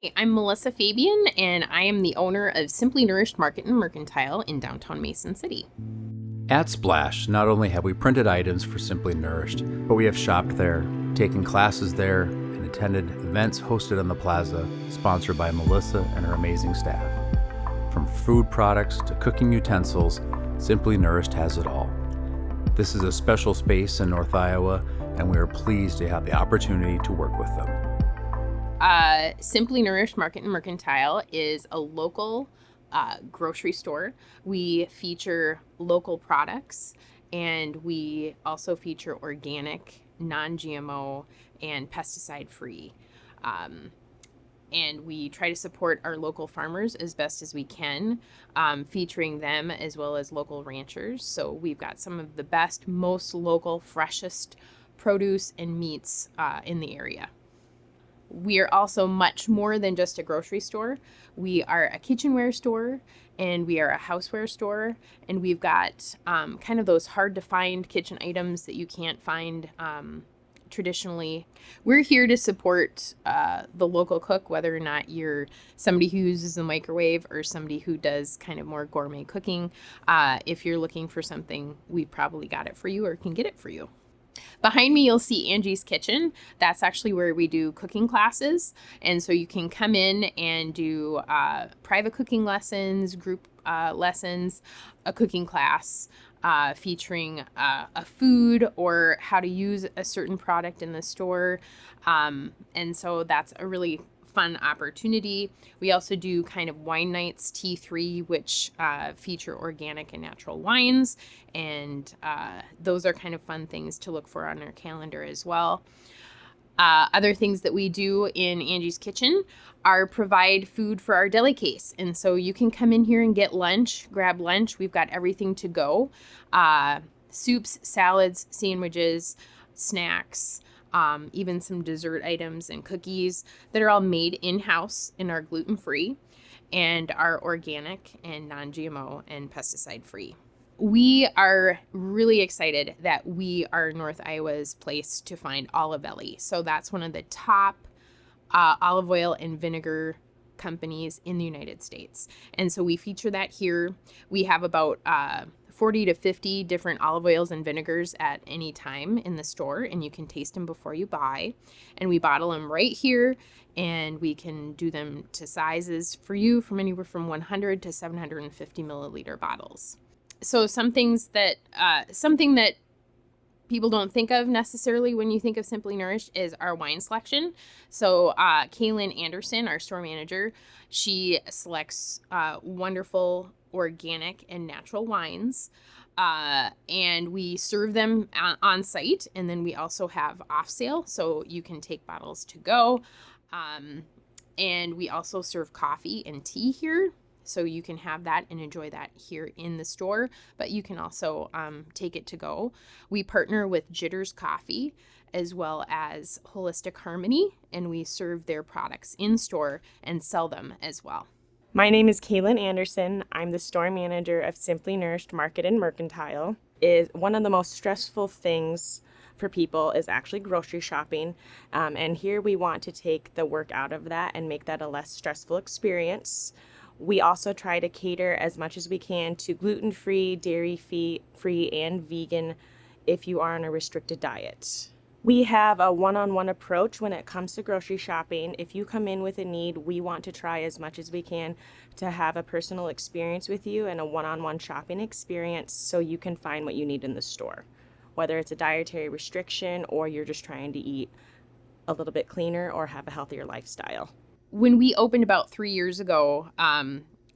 Hey, I'm Melissa Fabian, and I am the owner of Simply Nourished Market and Mercantile in downtown Mason City. At Splash, not only have we printed items for Simply Nourished, but we have shopped there, taken classes there, and attended events hosted on the plaza, sponsored by Melissa and her amazing staff. From food products to cooking utensils, Simply Nourished has it all. This is a special space in North Iowa, and we are pleased to have the opportunity to work with them. Simply Nourished Market and Mercantile is a local grocery store. We feature local products, and we also feature organic, non-GMO, and pesticide-free. And we try to support our local farmers as best as we can, featuring them as well as local ranchers. So we've got some of the best, most local, freshest produce and meats in the area. We are also much more than just a grocery store. We are a kitchenware store, and we are a houseware store, and we've got kind of those hard to find kitchen items that you can't find traditionally. We're here to support the local cook, whether or not you're somebody who uses the microwave or somebody who does kind of more gourmet cooking. If you're looking for something, we probably got it for you or can get it for you. Behind me, you'll see Angie's Kitchen. That's actually where we do cooking classes. And so you can come in and do private cooking lessons, group lessons, a cooking class featuring a food or how to use a certain product in the store. And so that's a really fun opportunity. We also do kind of wine nights, T3, which feature organic and natural wines. And those are kind of fun things to look for on our calendar as well. Other things that we do in Angie's Kitchen are provide food for our deli case. And so you can come in here and get lunch, grab lunch. We've got everything to go. Soups, salads, sandwiches, snacks, even some dessert items and cookies that are all made in-house and are gluten-free and are organic and non-GMO and pesticide-free. We are really excited that we are North Iowa's place to find Olive Valley. So that's one of the top olive oil and vinegar companies in the United States. And so we feature that here. We have about 40 to 50 different olive oils and vinegars at any time in the store, and you can taste them before you buy. And we bottle them right here, and we can do them to sizes for you from anywhere from 100 to 750 milliliter bottles. So something that people don't think of necessarily when you think of Simply Nourished is our wine selection. So Kaylin Anderson, our store manager, she selects wonderful organic and natural wines, and we serve them on site. And then we also have off sale, so you can take bottles to go. And we also serve coffee and tea here. So you can have that and enjoy that here in the store, but you can also take it to go. We partner with Jitters Coffee as well as Holistic Harmony, and we serve their products in store and sell them as well. My name is Kaylin Anderson. I'm the store manager of Simply Nourished Market and Mercantile. Is one of the most stressful things for people is actually grocery shopping. And here we want to take the work out of that and make that a less stressful experience. We also try to cater as much as we can to gluten-free, dairy-free, and vegan if you are on a restricted diet. We have a one-on-one approach when it comes to grocery shopping. If you come in with a need, we want to try as much as we can to have a personal experience with you and a one-on-one shopping experience so you can find what you need in the store. Whether it's a dietary restriction or you're just trying to eat a little bit cleaner or have a healthier lifestyle. When we opened about 3 years ago,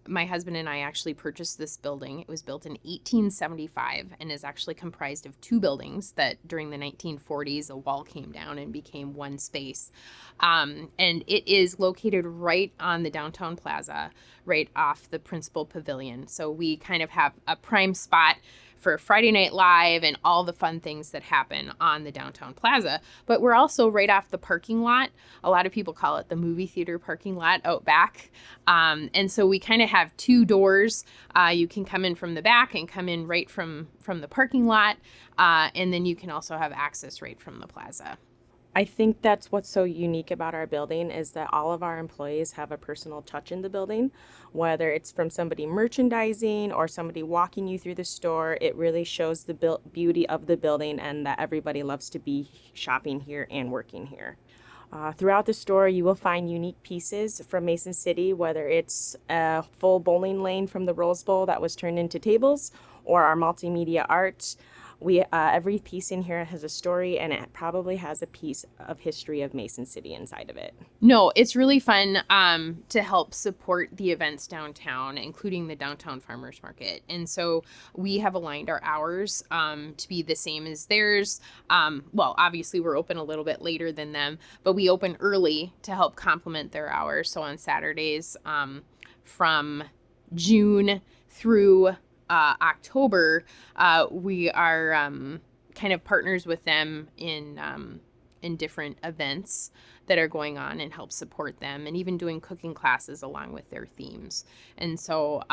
my husband and I actually purchased this building. It was built in 1875 and is actually comprised of two buildings that during the 1940s, a wall came down and became one space. And it is located right on the downtown plaza, right off the principal pavilion. So we kind of have a prime spot for Friday Night Live and all the fun things that happen on the downtown plaza. But we're also right off the parking lot. A lot of people call it the movie theater parking lot out back. And so we kind of have two doors. You can come in from the back and come in right from the parking lot. And then you can also have access right from the plaza. I think that's what's so unique about our building is that all of our employees have a personal touch in the building, whether it's from somebody merchandising or somebody walking you through the store. It really shows the beauty of the building and that everybody loves to be shopping here and working here. Throughout the store, you will find unique pieces from Mason City, whether it's a full bowling lane from the Rose Bowl that was turned into tables or our multimedia art. Every piece in here has a story, and it probably has a piece of history of Mason City inside of it. No, it's really fun to help support the events downtown, including the downtown farmers market. And so we have aligned our hours to be the same as theirs. Well, obviously we're open a little bit later than them, but we open early to help complement their hours. So on Saturdays from June through October, we are kind of partners with them in different events that are going on and help support them, and even doing cooking classes along with their themes. And so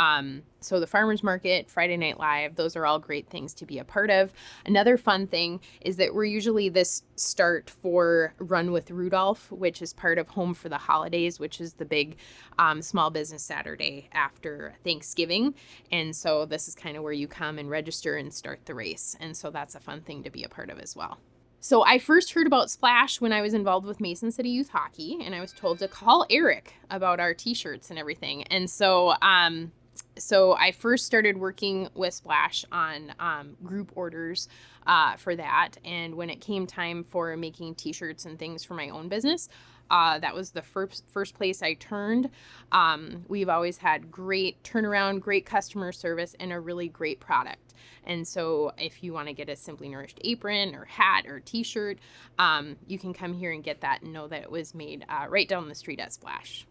so the farmers market, Friday Night Live, those are all great things to be a part of. Another fun thing is that we're usually this start for Run with Rudolph, which is part of Home for the Holidays, which is the big small business Saturday after Thanksgiving. And so this is kind of where you come and register and start the race. And so that's a fun thing to be a part of as well. So I first heard about Splash when I was involved with Mason City Youth Hockey, and I was told to call Eric about our t-shirts and everything. And so so I first started working with Splash on group orders for that. And when it came time for making t-shirts and things for my own business, that was the first place I turned. We've always had great turnaround, great customer service, and a really great product. And so if you want to get a Simply Nourished apron or hat or t-shirt, you can come here and get that and know that it was made right down the street at Splash.